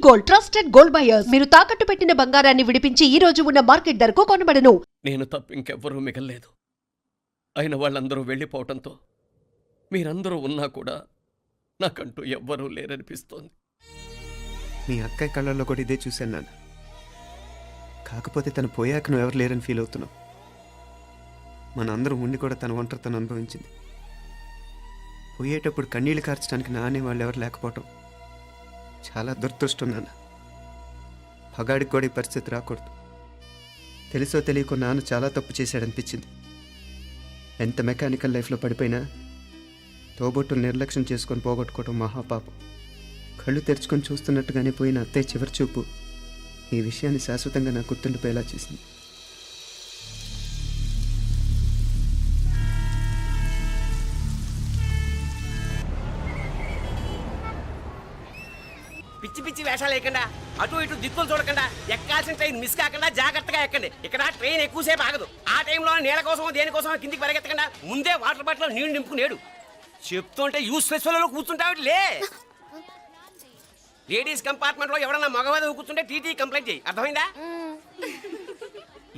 Gold, trusted gold buyers. మీరు తాకట్టు పెట్టిన బంగారాన్ని విడిపించి ఈ రోజు ఉన్న మార్కెట్ ధరకు కొనబడను. నేను తప్ప ఇంకెవ్వరూ మిగల్లేదు. అయిన వాళ్ళందరూ వెళ్ళిపోవటంతో మీరందరూ ఉన్నా కూడా నాకంటూ ఎవ్వరూ లేరనిపిస్తోంది. మీ అక్కయ్య కళ్ళల్లో కూడా ఇదే చూశాను నాన్న. కాకపోతే తను పోయాక నువ్వు ఎవరు లేరని ఫీల్ అవుతున్నావు. మన అందరం ఉండి కూడా తన ఒంటరితను అనుభవించింది. పోయేటప్పుడు కన్నీళ్లు కార్చడానికి నానే వాళ్ళు ఎవరు లేకపోవటం చాలా దురదృష్టం నాన్న. పగాడికి కూడా ఈ పరిస్థితి రాకూడదు. తెలుసో తెలియకో నాన్న చాలా తప్పు చేశాడనిపించింది. ఎంత మెకానికల్ లైఫ్లో పడిపోయినా తోబొట్టులు నిర్లక్ష్యం చేసుకొని పోగొట్టుకోవడం మహాపాపం. కళ్ళు తెరుచుకొని చూస్తున్నట్టుగానే పోయిన అత్తయ్య చివరి చూపు ఈ విషయాన్ని శాశ్వతంగా నా గుర్తుండిపోయేలా చేసింది. పిచ్చి పిచ్చి వేషాలు లేకుండా అటు ఇటు దిక్కులు చూడకుండా ఎక్కాల్సిన ట్రైన్ మిస్ కాకుండా జాగ్రత్తగా ఎక్కండి. ఇక్కడ ట్రైన్ ఎక్కువసేపు ఆగదు. ఆ టైంలో నీళ్ళ కోసం దేనికోసం కిందికి పరిగెత్తకుండా ముందే వాటర్ బాటిల్ నీళ్లు నింపుకునేడు. చెప్తుంటే యూస్లెస్ లో కూర్చుంటావు లే. లేడీస్ కంపార్ట్మెంట్ లో ఎవరన్నా మగవాది కూర్చుంటే టీటీ కంప్లైంట్ చేయి. అర్థమైందా?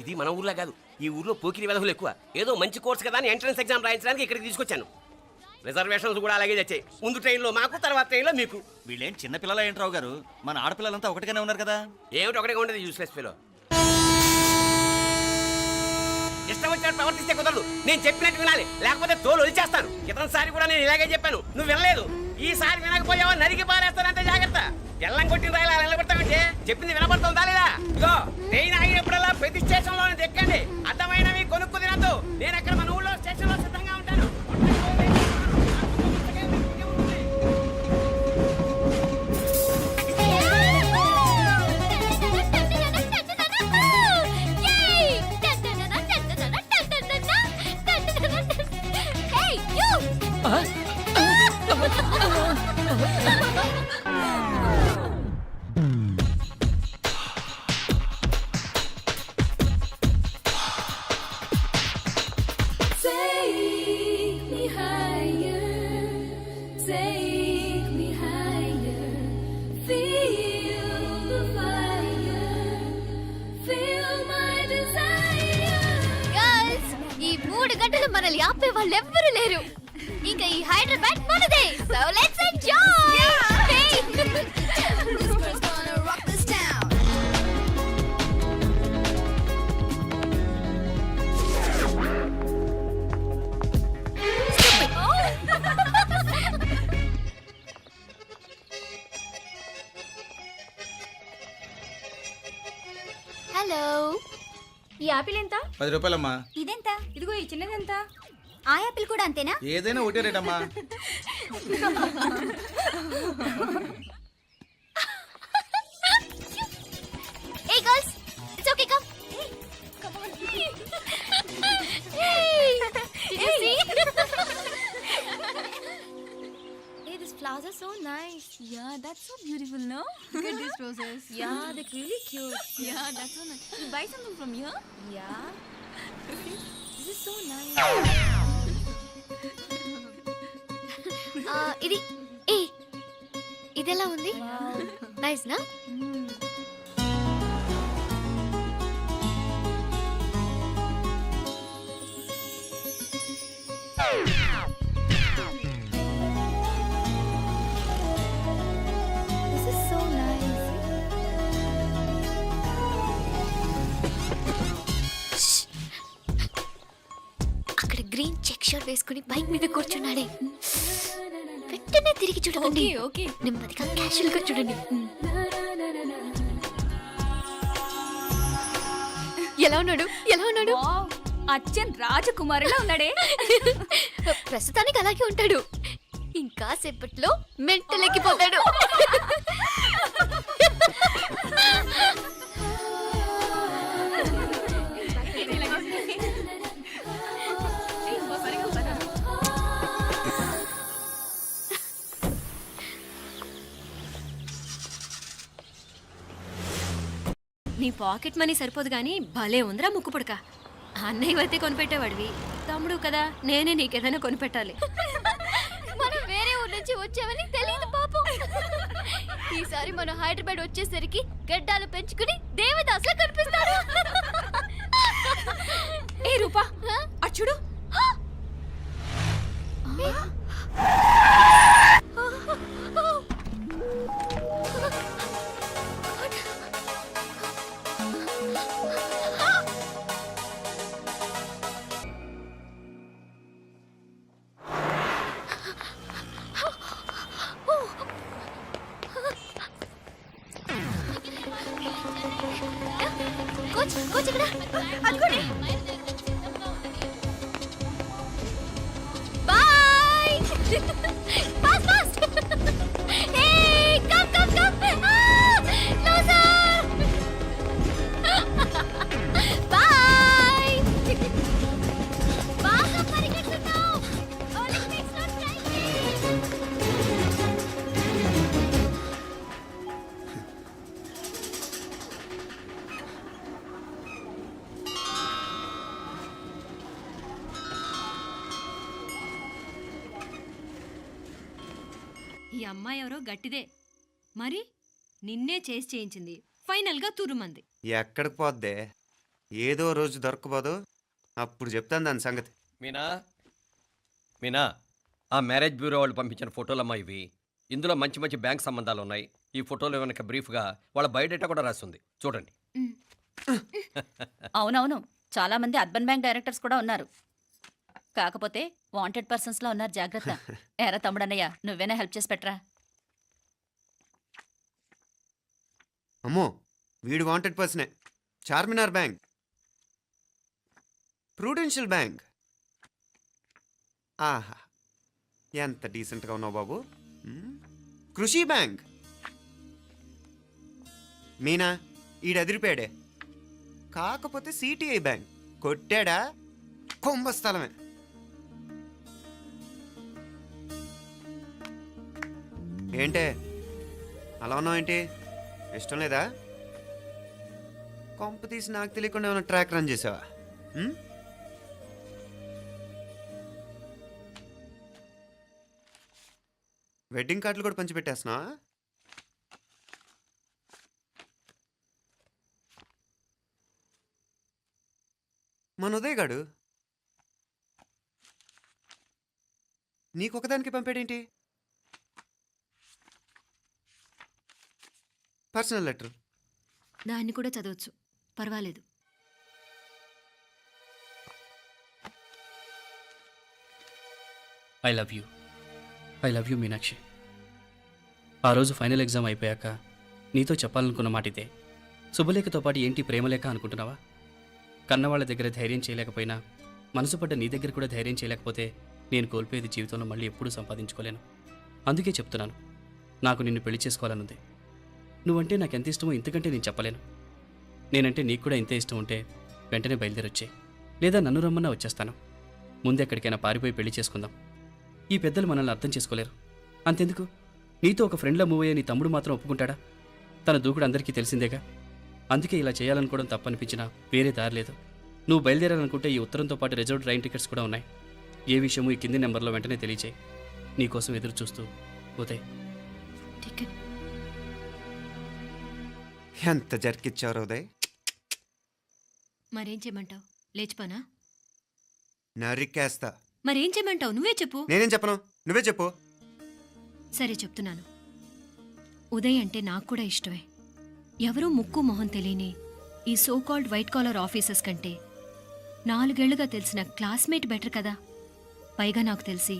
ఇది మన ఊర్లో కాదు. ఈ ఊర్లో పోకిరి వెధవులు ఎక్కువ. ఏదో మంచి కోర్స్ కదా అని ఎంట్రన్స్ ఎగ్జామ్ రాయించడానికి ఇక్కడికి తీసుకొచ్చాను. రిజర్వేషన్స్ కూడా అలాగే తెచ్చాయి. ముందు ట్రైన్లో మాకు, తర్వాత ట్రైన్లో మీకు. వీళ్ళేం చిన్న పిల్లలు ఏంట్రావు గారు? మన ఆడపిల్లలంతా ఒకటిగానే ఉన్నారు కదా. ఏమిటి ఒకటిగా ఉండేది యూస్లెస్ ఫెలో. ఇష్టం వచ్చినట్టు ప్రవర్తిస్తే కుదరదు. నేను చెప్పినట్టు వినాలి, లేకపోతే తోలు వచ్చేస్తాను. క్రితంసారి కూడా నేను ఇలాగే చెప్పాను, నువ్వు వినలేదు. ఈసారి వినకపోయావో నరికి పారేస్తానంటే జాగ్రత్త. ఎల్లం కొట్టిన రాయిలా నిలబడతామంటే చెప్పింది వినపడుతుందా లేదా? ఇగో ట్రైన్ ఆగినప్పుడల్లా ప్రతి స్టేషన్ లో ఎక్కండి. అర్థమైనవి కొనుక్కు తినద్దు. నేను అక్కడ మన ఊళ్ళో స్టేషన్ లో సిద్ధంగా ఉంటాను. మనల్ని ఆపే వాళ్ళు ఎవ్వరూ లేరు. ఇంకా ఈ హైదరాబాద్ మనదే. So let's enjoy. హలో, ఈ యాపిల్ ఎంత? 10 రూపాయలమ్మా. ఇదెంత? ఇదిగో ఈ చిన్నది ఎంత? ఆ యాపిల్ కూడా అంతేనా? ఏదైనా ఒకటే రేట్ అమ్మా. Hey girls, it's okay, come. Come on. Hey, did you see? Hey, these flowers are so nice. Yeah, that's so beautiful, no? Look at these roses. Yeah, they're really cute. Yeah, that's so nice. You buy something from here? Yeah. This is so nice. ఇది ఇదెలా ఉంది? Nice నా? This is so nice. అక్కడ green check shirt వేసుకుని bike మీద కూర్చున్నాడే. వెంటనే తిరిగి చూడండి. ఓకే, నెమ్మదిగా క్యాషువల్ గా చూడండి. ఎలా ఉన్నాడు? ఎలా ఉన్నాడు? అచ్చన్ రాజకుమారిలా ఉన్నాడే. ప్రస్తుతానికి అలాగే ఉంటాడు. ఇంకా సేపట్లో మెంటలెక్కిపోతాడు. నీ పాకెట్ మనీ సరిపోదు గానీ భలే ఉందిరా ముక్కు పుడక. అన్నయ్య అయితే కొనిపెట్టేవాడివి, తమ్ముడు కదా నేనే నీకేదైనా కొనిపెట్టాలి. మనం వేరే ఊరు నుంచి వచ్చామని తెలియదు పాపం. ఈసారి మన హైదరాబాద్ వచ్చేసరికి గడ్డాలు పెంచుకుని దేవదాసులా కనిపిస్తాడు. ఏ రూపా అటు చూడు. కోచ్ కోచ్ ఇక్కడ అనుకోండి. Boy. Fast fast. Hey come come come. No sir. Boy. బాగా పరిగెడుతున్నావు. ఒలింపిక్స్ లో ట్రై చేయి. ఈ అమ్మాయి ఎవరో గట్టిదే మరి నిన్నే చేసి చేయించింది ఫైనల్గా తురుమంది. ఎక్కడికి పోద్దే? ఏదో రోజు దొరకపోదు, అప్పుడు చెప్తాను దాని సంగతి. మీనా మీనా ఆ మ్యారేజ్ బ్యూరో వాళ్ళు పంపించిన ఫోటోలమ్మా ఇవి. ఇందులో మంచి మంచి బ్యాంక్ సంబంధాలు ఉన్నాయి. ఈ ఫోటోలో వెనక బ్రీఫ్గా వాళ్ళ బయోడేటా కూడా రాస్తుంది, చూడండి. అవునవును, చాలా మంది అర్బన్ బ్యాంక్ డైరెక్టర్స్ కూడా ఉన్నారు. కాకపోతే వాంటెడ్ పర్సన్స్ లా ఉన్నారు, జాగ్రత్త. ఎరా తమ్ముడన్నయ్య, నువ్వేనా హెల్ప్ చేసి పెట్టరా? అమ్మో, వీడు వాంటెడ్ పర్సనే. Charminar bank, prudential bank. ఆహా, ఎంత డీసెంట్గా ఉన్నావు బాబు. కృషి బ్యాంక్. మీనా, ఈడదిరిపాడే. కాకపోతే సిటిఐ బ్యాంక్ కొట్టాడా కుంభస్థలమే. ఏంటే అలా ఉన్నావు? ఏంటి ఇష్టం లేదా? కొంప తీసి నాకు తెలియకుండా ఏమైనా ట్రాక్ రన్ చేసావా? వెడ్డింగ్ కార్డులు కూడా పంచిపెట్టేస్తున్నావా? మన ఉదయ్ గాడు నీకొకదానికి పంపాడేంటి? Personal letter. దాన్ని కూడా చదవచ్చు, పర్వాలేదు. I love you Meenakshi. ఆ రోజు ఫైనల్ ఎగ్జామ్ అయిపోయాక నీతో చెప్పాలనుకున్న మాట ఇదే. శుభలేఖతో పాటు ఏంటి ప్రేమలేఖ అనుకుంటున్నావా? కన్నవాళ్ళ దగ్గర ధైర్యం చేయలేకపోయినా మనసు పడ్డ నీ దగ్గర కూడా ధైర్యం చేయలేకపోతే నేను కోల్పోయేది జీవితంలో మళ్ళీ ఎప్పుడూ సంపాదించుకోలేను. అందుకే చెప్తున్నాను, నాకు నిన్ను పెళ్లి చేసుకోవాలనుంది. నువ్వంటే నాకు ఎంత ఇష్టమో ఇంతకంటే నేను చెప్పలేను. నేనంటే నీకు కూడా ఇంతే ఇష్టం ఉంటే వెంటనే బయలుదేరొచ్చే, లేదా నన్ను రమ్మన్నా వచ్చేస్తాను. ముందు ఎక్కడికైనా పారిపోయి పెళ్లి చేసుకుందాం. ఈ పెద్దలు మనల్ని అర్థం చేసుకోలేరు. అంతెందుకు, నీతో ఒక ఫ్రెండ్లా మూవ్ అయ్యే నీ తమ్ముడు మాత్రం ఒప్పుకుంటాడా? తన దూకుడు అందరికీ తెలిసిందేగా. అందుకే ఇలా చేయాలనుకోవడం తప్పనిపించినా వేరే దారి లేదు. నువ్వు బయలుదేరాలనుకుంటే ఈ ఉత్తరంతో పాటు రిజర్వ్ ట్రైన్ టికెట్స్ కూడా ఉన్నాయి. ఏ విషయమూ ఈ కింది నెంబర్లో వెంటనే తెలియచేయి. నీకోసం ఎదురు చూస్తూ ఉదయ్. టికెట్ ఎంత జరికిచ్చారు ఉదయ్. మరేం చేయమంటావు? లేచిపోనా? నరికేస్తా. మరేం చేయమంటావు? నువ్వే చెప్పు. నేనేం చెప్పను, నువ్వే చెప్పు. సరే చెప్తున్నాను. ఉదయ్ అంటే నాకు కూడా ఇష్టమే. ఎవరూ ముక్కు మొహం తెలియని ఈ so called white collar officers కంటే 4 ఏళ్లుగా తెలిసిన క్లాస్మేట్ బెటర్ కదా. పైగా నాకు తెలిసి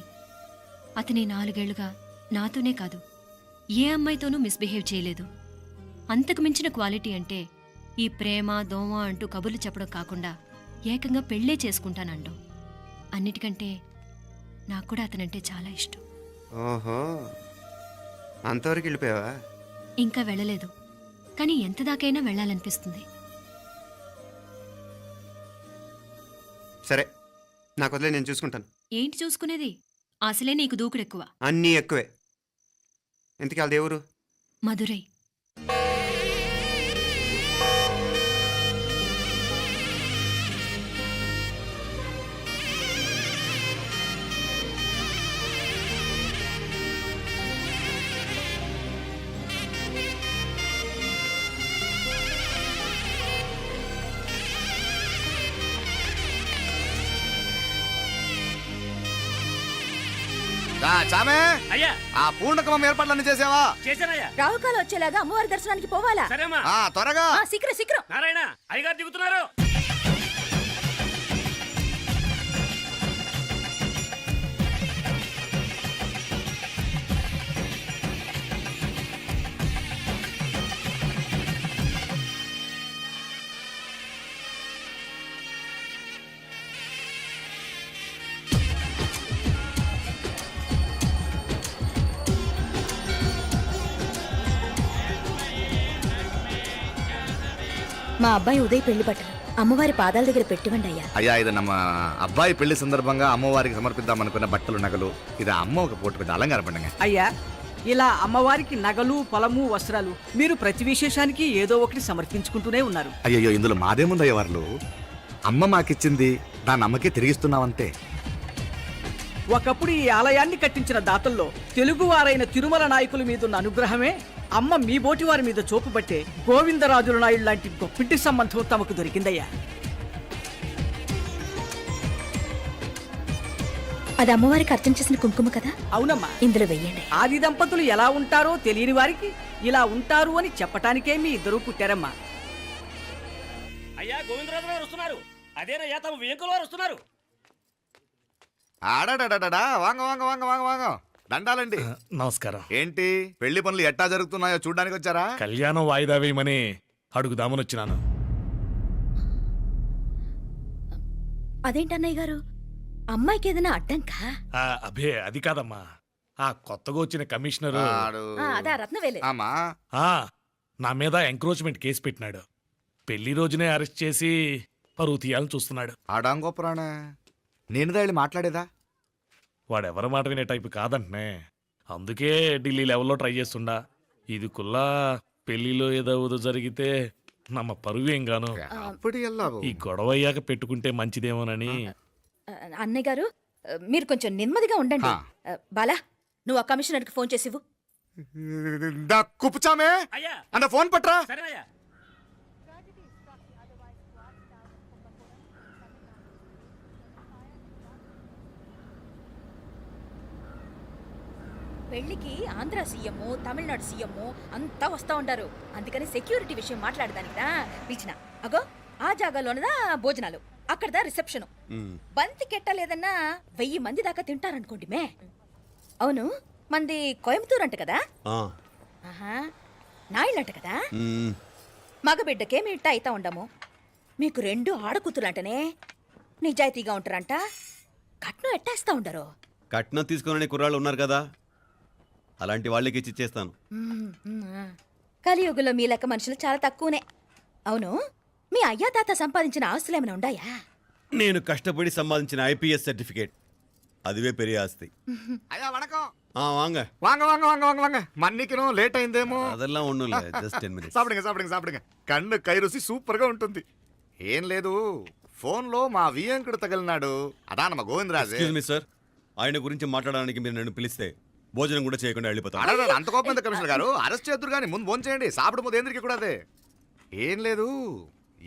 అతని 4 ఏళ్లుగా నాతోనే కాదు ఏ అమ్మాయితోనూ మిస్బిహేవ్ చేయలేదు. అంతకు మించిన క్వాలిటీ అంటే ఈ ప్రేమ దోమ అంటూ కబుర్లు చెప్పడం కాకుండా ఏకంగా పెళ్ళే చేసుకుంటానండం. అన్నిటికంటే నాకు కూడా అతనంటే చాలా ఇష్టం. ఓహో, అంతవరకు వెళ్ళిపోయావా? ఇంకా వెళ్ళలేదు, కానీ ఎంత దాకైనా వెళ్ళాలనిపిస్తుంది. సరే, నాకు వదిలే, నేను చూసుకుంటాను. ఏంటి చూసుకునేది? అసలే నీకు దూకుడెక్కువ. అన్నీ ఎక్కువే. ఇంతకీ వాళ్ళ దేవురు? మధురై. చామే అయ్యా ఆ పూర్ణకమం ఏర్పాట్లన్నీ చేసావా? చేశానయ్యా. రావుకాలు వచ్చేలాగా అమ్మవారి దర్శనానికి పోవాలా? సరేమ్మా. త్వరగా. శీఘ్రం శీఘ్రం. నారాయణ అయ్యగారు దిగుతున్నారు. మా అబ్బాయి ఉదయ్ పెళ్లి బట్టలు అమ్మవారి పాదాల దగ్గర పెట్టివండి అయ్యా. అయ్యా ఇది నమ్మ అబ్బాయి పెళ్లి సందర్భంగా అమ్మవారికి సమర్పిద్దాం అనుకున్న బట్టలు నగలు. ఇది అమ్మ ఒక పూట పెద్ద అలంకార పండుగ. అయ్యా ఇలా అమ్మవారికి నగలు పొలము వస్త్రాలు మీరు ప్రతి విశేషానికి ఏదో ఒకటి సమర్పించుకుంటూనే ఉన్నారు. అయ్యో ఇందులో మాదేముందయ్య వాళ్ళు. అమ్మ మాకిచ్చింది దాన్ని అమ్మకే తిరిగిస్తున్నామంతే. ఒకప్పుడు ఈ ఆలయాన్ని కట్టించిన దాతల్లో తెలుగువారైన తిరుమల నాయకుల మీదున్న అనుగ్రహమే అమ్మ మీ బోటి వారి మీద చూపుబట్టే గోవిందరాజుల నాయుడు లాంటి గొప్పింటి సంబంధం తమకు దొరికిందయ్యా. అది అమ్మవారికి అర్చన చేసిన కుంకుమ కదా? అవునమ్మా. ఇందులో వెయ్యండి. ఆది దంపతులు ఎలా ఉంటారో తెలియని వారికి ఇలా ఉంటారు అని చెప్పటానికే మీ ఇద్దరూ పుట్టారమ్మా. అయ్యా గోవిందరాజు గారు వస్తున్నారు. అదేనయ్యా తమ వెంకుల వారు వస్తున్నారు. ఆడాడా వాంగ వాంగ వాంగ వాంగ వాంగ దండాలండి. నమస్కారం. ఏంటి పెళ్లి పనులు ఎట్టా జరుగుతున్నాయో చూడ్డానికి వచ్చారా? కళ్యాణం వాయిదా వేయమని అడుగుదామని వచ్చినాను. అదేంటన్నయ్య గారు, అమ్మాయికి ఏదైనా అడ్డంకా? అభే అది కాదమ్మా, ఆ కొత్తగా వచ్చిన కమిషనర్ అదా రత్నవేలే నా మీద ఎంక్రోచ్మెంట్ కేసు పెట్టినాడు. పెళ్లి రోజునే అరెస్ట్ చేసి పరువు తీయాలని చూస్తున్నాడు. ఆడాంగో పురాణ నేనుదా వెళ్ళి మాట్లాడేదా? వాడెవరి మాట వినే టైపు కాదంటనే. అందుకే ఢిల్లీ లెవెల్లో ట్రై చేస్తుండా. ఇది కుల్లా పెళ్లిలో ఏదో జరిగితే నమ్మ పరువేం గాను. ఈ గొడవ అయ్యాక పెట్టుకుంటే మంచిదేమోనని. అన్నయ్య గారు మీరు కొంచెం నెమ్మదిగా ఉండండి. బాలా నువ్వు ఆ కమిషనర్కి ఫోన్ చేసివు. కుప్పుచామే అన్న ఫోన్ పట్రా. సరేనయ్యా. పెళ్లికి ఆంధ్ర సీఎం తమిళనాడు సీఎం అంతా వస్తా ఉంటారు. అందుకని సెక్యూరిటీ విషయం మాట్లాడదానికిదా పిలిచిన. అగో ఆ జాగాలోనదా భోజనాలు, అక్కడదా రిసెప్షన్. బంతి కెట్టలేదన్నా 1000 మంది దాకా తింటారనుకోండి మే. అవును మంది కోయంబత్తూర్ అంట కదా? నాయుళ్ళంట కదా? మగబిడ్డకే మీ ఇట్ట అయితా ఉండము. మీకు 2 ఆడకూతులంటనే నిజాయితీగా ఉంటారంట. కట్నం ఎట్టేస్తా ఉండరు. కట్నం తీసుకునే కుర్రాళ్ళు ఉన్నారు కదా, అలాంటి వాళ్ళకి ఇచ్చి చేస్తాను. కలియుగంలో మీ లెక్క మనుషులు చాలా తక్కువనే. అవును మీ అయ్యా తాత సంపాదించిన ఆస్తులు ఏమైనా ఉండాయా? నేను కష్టపడి సంపాదించిన ఐపీఎస్ సర్టిఫికేట్, అదివే పెరిగే ఆస్తి. అయ్యా వణకం. వాంగ వాంగ వాంగ వాంగ వాంగ వాంగ మన్నికిను లేట్ అయిందేమో. అదెல்லாம் ఒన్నుం జస్ట్ 10 minutes. సాப்பிடுங்க కన్ను కై రుచి సూపర్ గా ఉంటుంది. ఏం లేదు ఫోన్ లో మా వియంకుడు తగిలినాడు. అదా నమ్మ గోవిందరాజు. ఎక్స్క్యూజ్ మీ సార్, ఆయన గురించి మాట్లాడడానికి మీరు నన్ను పిలిస్తే భోజనం కూడా చేయకుండా వెళ్ళిపోతాను. అంత కోపం కమిషనర్ గారు అరెస్ట్ చేద్దరు కానీ ముందు ఫోన్ చేయండి. సాపిడు ముందు ఎందుకు కూడా అదే. ఏం లేదు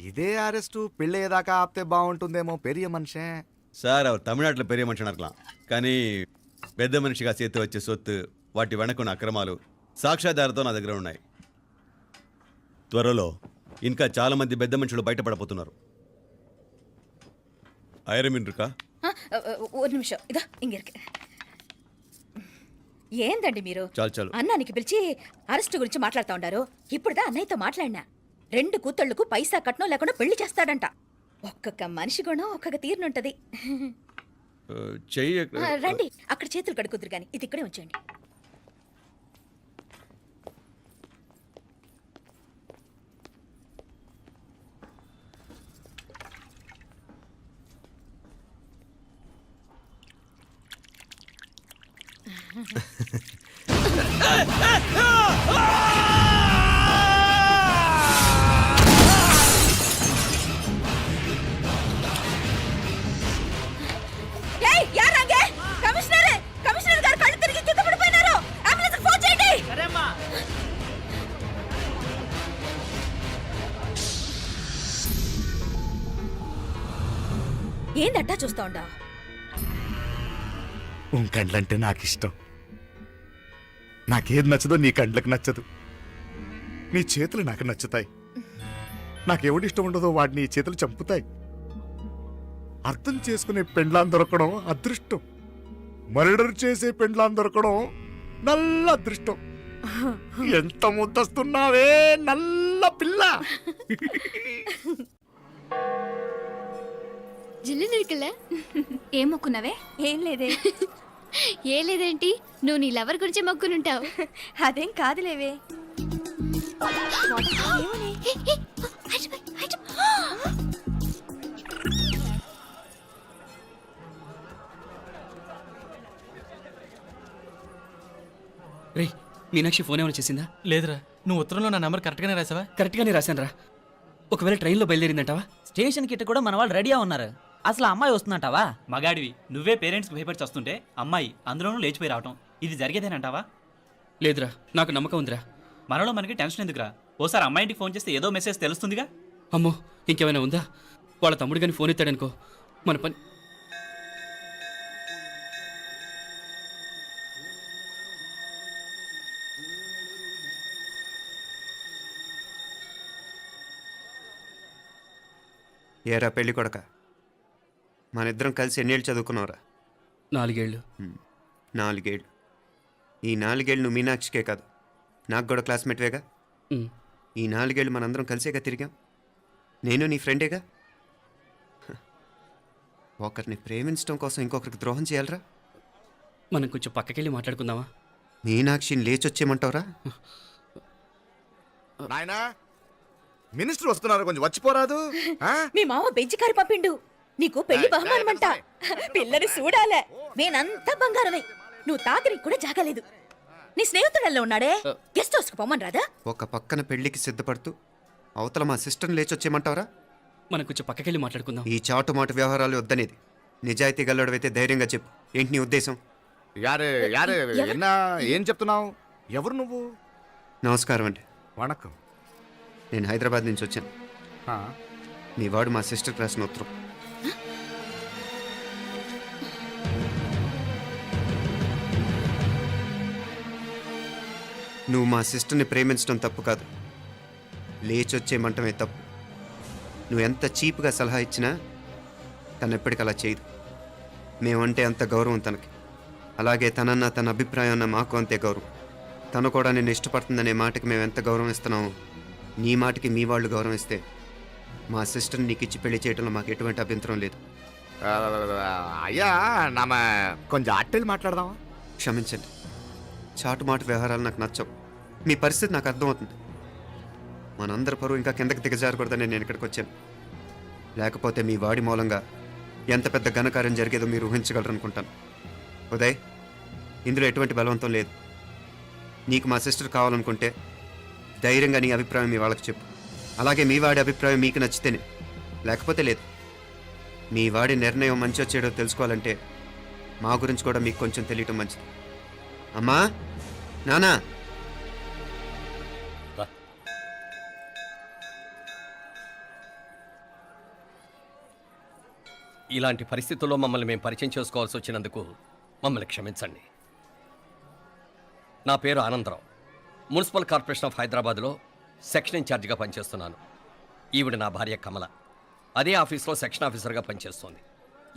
ఇదే అరెస్టు పెళ్ళేదాకా ఆపితే బాగుంటుందేమో. పెరియ మనిషే సార్, அவர் தமிழ்நாட்டில் பெரிய మనిషి అనర్కలాం, కానీ పెద్ద మనిషిగా చేతి వచ్చే సొత్తు, వాటి వెనకున్న అక్రమాలు సాక్ష్యాధారతో నా దగ్గర ఉన్నాయి. త్వరలో ఇంకా చాలా మంది పెద్ద మనుషులు బయటపడబోతున్నారు. ఐరమిన్ రుకా ఒక నిమిషం ఇదా ఇంగిరికి. ఏందండి మీరు చాలు అన్నానికి పిలిచి అరెస్ట్ గురించి మాట్లాడుతూ ఉండారు. ఇప్పుడుదా అన్నయ్యతో మాట్లాడినా 2 కూతుళ్లకు పైసా కట్నం లేకుండా పెళ్లి చేస్తాడంట. ఒక్కొక్క మనిషి గుణం ఒక్కొక్క తీరునుంటది. రండి అక్కడ చేతులు కడుకుదురు గాని ఇది ఇక్కడే ఉంచండి. ఏందట్టా చూస్తా ఉండా? ఉంకండ్లంటే నాకు ఇష్టం. నాకేది నచ్చదో నీ కండ్లకు నచ్చదు, నీ చేతులు నాకు నచ్చుతాయి. నాకెవడి ఇష్టం ఉండదో వాడిని నీ చేతులు చంపుతాయి. అర్థం చేసుకునే పెండ్లాం దొరకడం అదృష్టం, మర్డర్ చేసే పెండ్లాం దొరకడం నల్ల అదృష్టం. ఎంత ముద్దస్తున్నావే నల్ల పిల్ల. జిల్లు నిరికలే ఏం మొక్కున్నావే? ఏం లేదే. ఏ లేదేంటి, నువ్వు నీ లవర్ గురించి మొక్కునుంటావు. అదేం కాదులేవే. రే మీనాక్షి ఫోన్ ఏమైనా చేసిందా? లేదురా, నువ్వు ఉత్తరంలో నా నెంబర్ కరెక్ట్గానే రాసావా? కరెక్ట్గానే రాశాను రా. ఒకవేళ ట్రైన్లో బయలుదేరిందంటావా? స్టేషన్ కిட்ட కూడా మన వాళ్ళు రెడీగా ఉన్నారు. అసలు అమ్మాయి వస్తుందంటావా? మగాడివి నువ్వే పేరెంట్స్కి భయపడి వస్తుంటే అమ్మాయి అందులోనూ లేచిపోయి రావటం ఇది జరిగేదేనంటావా? లేదురా, నాకు నమ్మకం ఉందిరా. మనలో మనకి టెన్షన్ ఎందుకురా? ఓసారి అమ్మాయి ఇంటికి ఫోన్ చేస్తే ఏదో మెసేజ్ తెలుస్తుందిగా. అమ్మో ఇంకేమైనా ఉందా? వాళ్ళ తమ్ముడు కానీ ఫోన్ ఎత్తాడనుకో మన పని. ఏరా పెళ్ళి కొడక, మన ఇద్దరం కలిసి ఎన్నేళ్ళు చదువుకున్నావురా? 4 ఏళ్ళు. 4 ఏళ్ళు. ఈ 4 ఏళ్ళు నువ్వు మీనాక్షికే కాదు, నాకు కూడా క్లాస్మేట్వేగా. ఈ 4 ఏళ్ళు మనందరం కలిసేగా తిరిగాం. నేను నీ ఫ్రెండేగా. ఒకరిని ప్రేమించడం కోసం ఇంకొకరికి ద్రోహం చేయాలరా? మనం కొంచెం పక్కకెళ్ళి మాట్లాడుకుందామా? మీనాక్షిని లేచొచ్చేయమంటావురా? నాయనా మినిస్టర్ వస్తున్నారు, కొంచెం వచ్చిపోరాదు. మీ మామ బెంచి కారు పంపిండు, నీకు పెళ్లి బహుమానమంట. పిల్లని చూడాలే, నేనంతా బంగారమే. నువ్వు తాకరికి కూడా జాగలేదు. నీ స్నేహితుడల్లో ఉన్నాడే, గెస్ట్ హౌస్కి పొమ్మని రాదా? ఒక పక్కన పెళ్లికి సిద్ధపడుతూ అవతల మా సిస్టర్ని లేచొచ్చేయమంటావరా? మనం కొంచెం పక్కకెళ్ళి మాట్లాడుకుందాం. ఈ చాటుమాటు వ్యవహారాలు వద్దనేది. నిజాయితీ గల్లడవైతే ధైర్యంగా చెప్పు, ఏంటి నీ ఉద్దేశం? యారే యారే ఎన్నా ఏం చెప్తున్నావు? ఎవరు నువ్వు? నమస్కారం అండి. వణకం. నేను హైదరాబాద్ నుంచి వచ్చాను. మీ వాడు మా సిస్టర్ రాసిన ఉత్తరం. నువ్వు మా సిస్టర్ని ప్రేమించడం తప్పు కాదు, లేచొచ్చేయమంటమే తప్పు. నువ్వు ఎంత చీప్గా సలహా ఇచ్చినా తను ఎప్పటికీ అలా చేయదు. మేమంటే అంత గౌరవం తనకి, అలాగే తనన్న తన అభిప్రాయం అన్న మాకు అంతే గౌరవం. తను కూడా నేను ఇష్టపడుతుందనే మాటకి మేము ఎంత గౌరవం ఇస్తున్నామో నీ మాటకి మీ వాళ్ళు గౌరవం ఇస్తే మా సిస్టర్ని నీకు ఇచ్చి పెళ్లి చేయడంలో మాకు ఎటువంటి అభ్యంతరం లేదు. అయ్యా నామ కొంచెం అట్టెలు మాట్లాడదామా? క్షమించండి, చాటుమాటు వ్యవహారాలు నాకు నచ్చవు. మీ పరిస్థితి నాకు అర్థమవుతుంది. మనందరి పరువు ఇంకా కిందకి దిగజారకూడదని నేను ఇక్కడికి వచ్చాను. లేకపోతే మీ వాడి మూలంగా ఎంత పెద్ద ఘనకార్యం జరిగేదో మీరు ఊహించగలరనుకుంటాను. ఉదయ్, ఇందులో ఎటువంటి బలవంతం లేదు. నీకు మా సిస్టర్ కావాలనుకుంటే ధైర్యంగా నీ అభిప్రాయం మీ వాళ్ళకి చెప్పు. అలాగే మీ వాడి అభిప్రాయం మీకు నచ్చితేనే, లేకపోతే లేదు. మీ వాడి నిర్ణయం మంచో చెడో తెలుసుకోవాలంటే మా గురించి కూడా మీకు కొంచెం తెలియటం మంచిది. అమ్మా, నానా, ఇలాంటి పరిస్థితుల్లో మమ్మల్ని మేము పరిచయం చేసుకోవాల్సి వచ్చినందుకు మమ్మల్ని క్షమించండి. నా పేరు ఆనందరావు, మున్సిపల్ కార్పొరేషన్ ఆఫ్ హైదరాబాద్లో సెక్షన్ ఇన్ఛార్జిగా పనిచేస్తున్నాను. ఈవిడ నా భార్య కమల, అదే ఆఫీస్లో సెక్షన్ ఆఫీసర్గా పనిచేస్తోంది.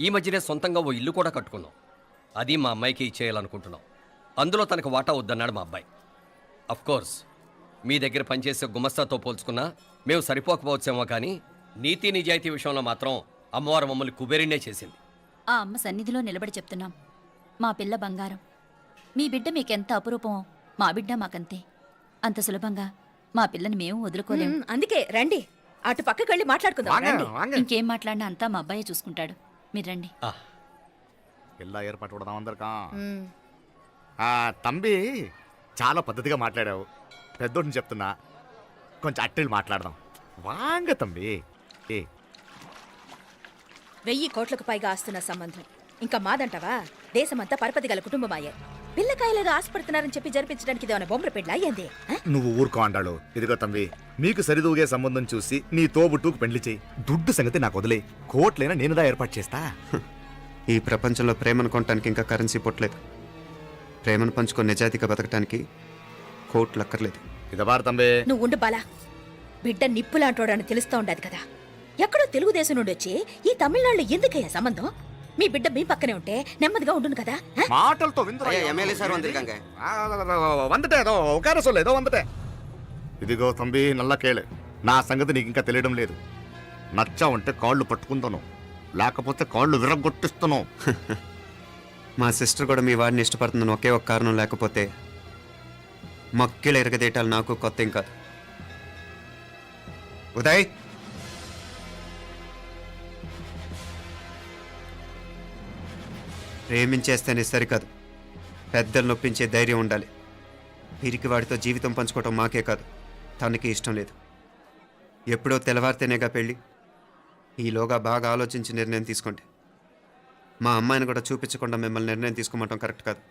ఈ మధ్యనే సొంతంగా ఓ ఇల్లు కూడా కట్టుకున్నాం. అది మా అమ్మాయికి ఇచ్చేయాలనుకుంటున్నాం. అందులో తనకు వాటా వద్దన్నాడు మా అబ్బాయి. కోర్స్ మీ దగ్గర పనిచేసే గుమస్తాతో పోల్చుకున్నా మేము సరిపోకపోవచ్చేమో, కానీ నీతి నిజాయితీ విషయంలో మాత్రం అమ్మవారు మమ్మల్ని కుబేరినే చేసింది. ఆ అమ్మ సన్నిధిలో నిలబడి చెప్తున్నాం, మా పిల్ల బంగారం. మీ బిడ్డ మీకెంత అపురూపమో మా బిడ్డ మాకంతే. అంత సులభంగా మా పిల్లని మేము వదులుకోలేము. అందుకే రండి, అటు పక్కకి వెళ్ళి మాట్లాడుకుందాం. రండి. ఇంకేం మాట్లాడినా అంతా మా అబ్బాయే చూసుకుంటాడు. మీరు రండి. ఎలా ఏర్పాటు కొడదాం అందరికా. తంబి చాలా పద్ధతిగా మాట్లాడావు. పెద్దోడిని చెప్తున్నా, కొంచెం అట్టెలు మాట్లాడదాం. వాంగ తంబి. 1000 కోట్లకు పైగా ఆస్తున్న సంబంధం ఇంకా మాదంటావా? దేశమంతా పరపతి గల కుటుంబమాయే. పిల్లకాయలేదో ఆశపడుతున్నారని చెప్పి జరిపించడానికి ఇదేమైనా బొమ్మర పెళ్ళి అయ్యింది? నువ్వు ఊరుకో అంటాడు. ఇదిగో తంబి, మీకు సరిదూగే సంబంధం చూసి నీ తోబుట్టుకు పెళ్లి చేయి. దుడ్డు సంగతి నాకు వదిలే, కోట్లైనా నేనుదా ఏర్పాటు చేస్తా. ఈ ప్రపంచంలో ప్రేమను కొనటానికి ఇంకా కరెన్సీ పుట్టలేదు. ప్రేమను పంచుకొని నిజాయితీగా బతకటానికి కోట్లు అక్కర్లేదు. ఇద బారు తంబే. నువ్వు ఉండు బాలా. బిడ్డ నిప్పులాంటోడని తెలుస్తూ ఉండదు కదా. ఎక్కడో తెలుగుదేశం నుండి వచ్చి ఈ తమిళనాడులో ఎందుకయ్యా సంబంధం? మీ బిడ్డ మీ పక్కనే ఉంటే నెమ్మదిగా ఉండును కదా. మాటలతో ఎమ్మెల్యే సార్ వందిరుకాంగ వందటే ఏదో ఒక సొల్లు ఏదో వందటే. ఇదిగో తంబి నల్ల కేళే, నా సంగతి నీకు ఇంకా తెలియడం లేదు. నచ్చావంటే కాళ్ళు పట్టుకుంటాను, లేకపోతే కాళ్ళు విరగొట్టిస్తాను. మా సిస్టర్ కూడా మీ వాడిని ఇష్టపడుతుందని ఒకే ఒక కారణం లేకపోతే మక్కిళ్ళ ఎరగదేయటాలు నాకు కొత్త ఏం కాదు. ఉదయ్, ప్రేమించేస్తేనే సరికాదు, పెద్దలు నొప్పించే ధైర్యం ఉండాలి. వీరికి వాడితో జీవితం పంచుకోవటం మాకే కాదు, తనకి ఇష్టం లేదు. ఎప్పుడో తెల్లవారితేనేగా పెళ్ళి. ఈలోగా బాగా ఆలోచించి నిర్ణయం తీసుకోండి. మా అమ్మాయిని కూడా చూపించకుండా మిమ్మల్ని నిర్ణయం తీసుకోమంటాం కరెక్ట్ కాదు.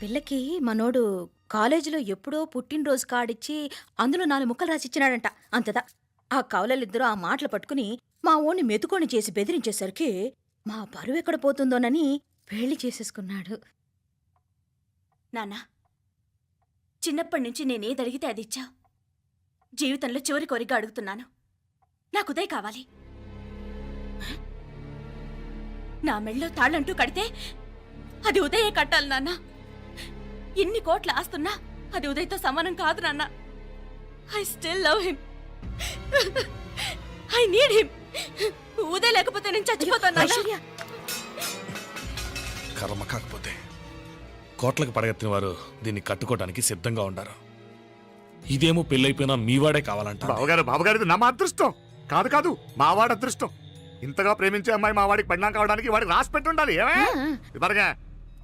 పిల్లకి మనోడు కాలేజీలో ఎప్పుడో పుట్టినరోజు కాడిచ్చి అందులో 4 ముక్కలు రాసిచ్చినాడంట. అంతదా ఆ కవలలిద్దరూ ఆ మాటలు పట్టుకుని మా ఓణ్ణి మెతుకొని చేసి బెదిరించేసరికి మా పరువు ఎక్కడ పోతుందోనని పెళ్లి చేసేసుకున్నాడు. నాన్నా, చిన్నప్పటి నుంచి నేనేది అడిగితే అది ఇచ్చావు. జీవితంలో చివరి కోరిక అడుగుతున్నాను. నాకు ఉదయ్ కావాలి. నా మెళ్ళో తాళ్ళంటూ కడితే అది ఉదయే కట్టాలి నాన్న. ఎన్ని కోట్ల ఆస్తున్నా అది ఉదయ్తో సమానం కాదు నాన్న. I still love him. I need him. Uday లేకపోతే నేను చచ్చిపోతాను. కర్మ కాకపోతే కోట్లకు పడగెత్తిన వారు దీన్ని కట్టుకోవడానికి సిద్ధంగా ఉండారు. ఇదేమో పెళ్ళైపోయినా మీవాడే కావాలంట. బావగారు నా మా అదృష్టం కాదు కాదు, మావాడి అదృష్టం. ఇంతగా ప్రేమించే అమ్మాయి మా వాడికి పడినా కావడానికి వాడికి రాసి పెట్టుండాలి. ఏమే ఇవరగా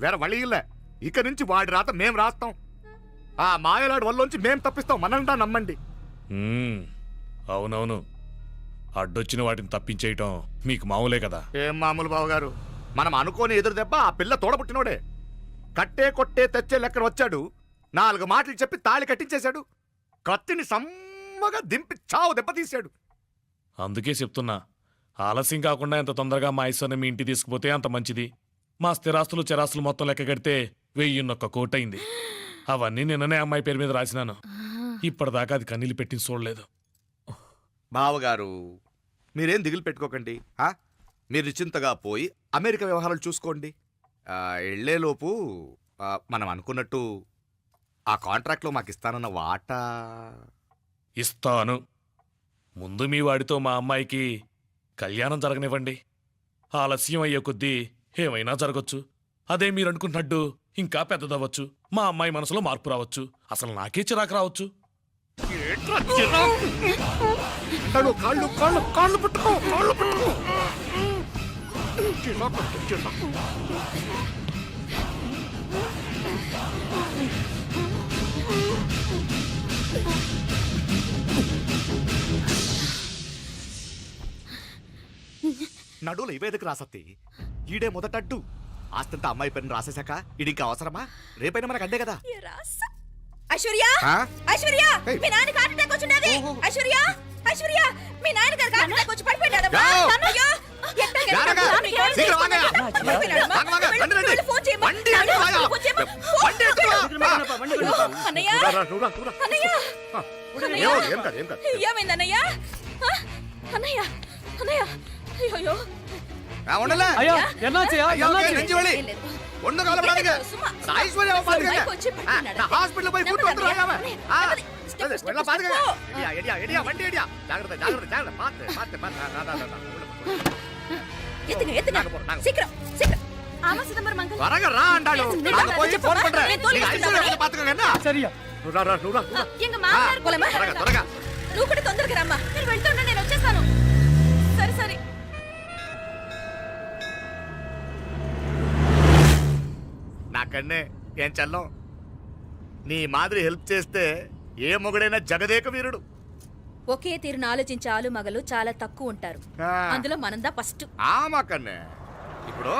వేరే వళ్ళి ఇల్లే. ఇక నుంచి వాడి రాత మేం రాస్తాం. ఆ మాయలాడు వల్లోంచి మేం తప్పిస్తాం. మనంటా నమ్మండి. అవునవును, అడ్డొచ్చిన వాటిని తప్పించేయటం మీకు మామూలే కదా. ఏం మామూలు బావగారు, మనం అనుకోని ఎదురు దెబ్బ ఆ పిల్ల తోడబుట్టినోడే. కట్టే కొట్టే తెచ్చే లెక్కన వచ్చాడు. 4 మాటలు చెప్పి తాళి కట్టించేశాడు. కత్తిని సమ్మగా దింపి చావు దెబ్బతీశాడు. అందుకే చెప్తున్నా, ఆలస్యం కాకుండా ఎంత తొందరగా మా ఐశ్వర్యం మీ ఇంటి తీసుకుపోతే అంత మంచిది. మా స్థిరాస్తులు చిరాస్తులు మొత్తం లెక్క కడితే 1001 కోటైంది. అవన్నీ నిన్ననే అమ్మాయి పేరు మీద రాసినాను. ఇప్పటిదాకా అది కన్నీళ్ళు పెట్టి చూడలేదు. బావగారు మీరేం దిగులు పెట్టుకోకండి. మీరు నిశ్చింతగా పోయి అమెరికా వ్యవహారాలు చూసుకోండి. వెళ్లేలోపు మనం అనుకున్నట్టు ఆ కాంట్రాక్ట్లో మాకు ఇస్తానన్న వాటా ఇస్తాను. ముందు మీ వాడితో మా అమ్మాయికి కళ్యాణం జరగనివ్వండి. ఆలస్యం అయ్యే కొద్దీ ఏమైనా జరగచ్చు. అదే మీరు అనుకుంటున్నట్టు ఇంకా పెద్దదవ్వచ్చు. మా అమ్మాయి మనసులో మార్పు రావచ్చు. అసలు నాకే చిరాకు రావచ్చు. నడువులు ఇవేదకు రాసత్తి. ఈడే మొదటడ్డు. ఆస్తంతా అమ్మాయి పేరుని రాసేశాక ఇది ఇంకా అవసరమా? రేపైనా మనకు అండే కదా. ఐశ్వర్య, ఐశ్వర్య, మీ నాన్న హార్ట్ అటాక్ వచ్చింది. ఐశ్వర్య, ఐశ్వర్య, మీ నాన్న గారు హార్ట్ అటాక్ వచ్చి పడిపోయాడు. అన్నయ్య, ఏమైందన్నయ్య? అన్నయ్య, అన్నయ్య, అయ్యో హాస్పిటల్ పోయి త్వరగా రా అంటాడు. నువ్వు కూడా తొందరగా రమ్మా. నేను వెళ్తున్నా, నేను వచ్చేస్తాను. సరే సరే. కన్నే ఏం చల్లం నీ మాదిరి హెల్ప్ చేస్తే ఏ మొగుడైనా జగదేక వీరుడు. ఒకే తీరును ఆలోచించే ఆలు మగలు చాలా తక్కువ ఉంటారు. అందులో మనందా ఫస్ట్. మా కన్నే ఇప్పుడు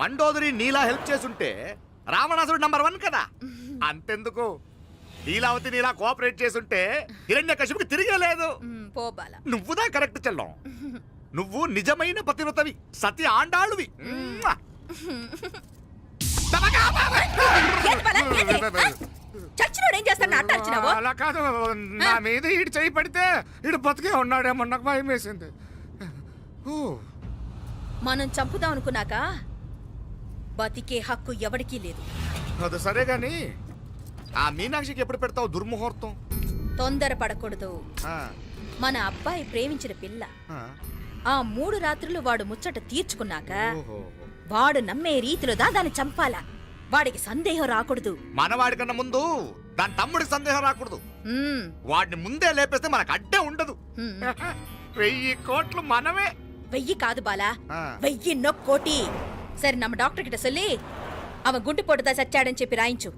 మండోదరి నీలా హెల్ప్ చేసుంటే రావణాసుడు నంబర్ 1 కదా. అంతెందుకు లీలావతి నీలా కోఆపరేట్ చేసుంటే హిరణ్యకశిపుకి తిరిగే లేదు. పోబాల నువ్వుదా కరెక్ట్ చెల్లం. నువ్వు నిజమైన పతివ్రతవి, సతి ఆండాళువి. చచ్చినోడు ఏం చేస్తాడు అట్టార్చినావు? అలా కాదు, నా మీద ఈడు చేయి పడితే ఈడు బతికే ఉన్నాడేమో నాకు భయం వేసింది. మనం చంపుదాం అనుకున్నాక బతికే హక్కు ఎవరికీ లేదు. అది సరే గాని ఆ మీనాక్షికి ఎప్పుడు పెడతావు దుర్ముహూర్తం? తొందర పడకూడదు. మన అబ్బాయి ప్రేమించిన పిల్ల ఆ 3 రాత్రులు వాడు ముచ్చట తీర్చుకున్నాక వాడు నమ్మే రీతిలో దాన్ని చంపాలా. వాడికి సందేహం రాకూడదు. మనవాడి కన్నా ముందు దాని తమ్ముడికి సందేహం రాకూడదు. వాడిని ముందే లేపేస్తే మనకు అడ్డే ఉండదు. 1000 కోట్లు మనమే. 1000 కాదు బాలా, 1000 కోటి. సరే నమ్మ డాక్టర్ కిட்ட சொல்லி அவன் గుండు పొట్టుదా చచ్చాడని చెప్పి రాయించు.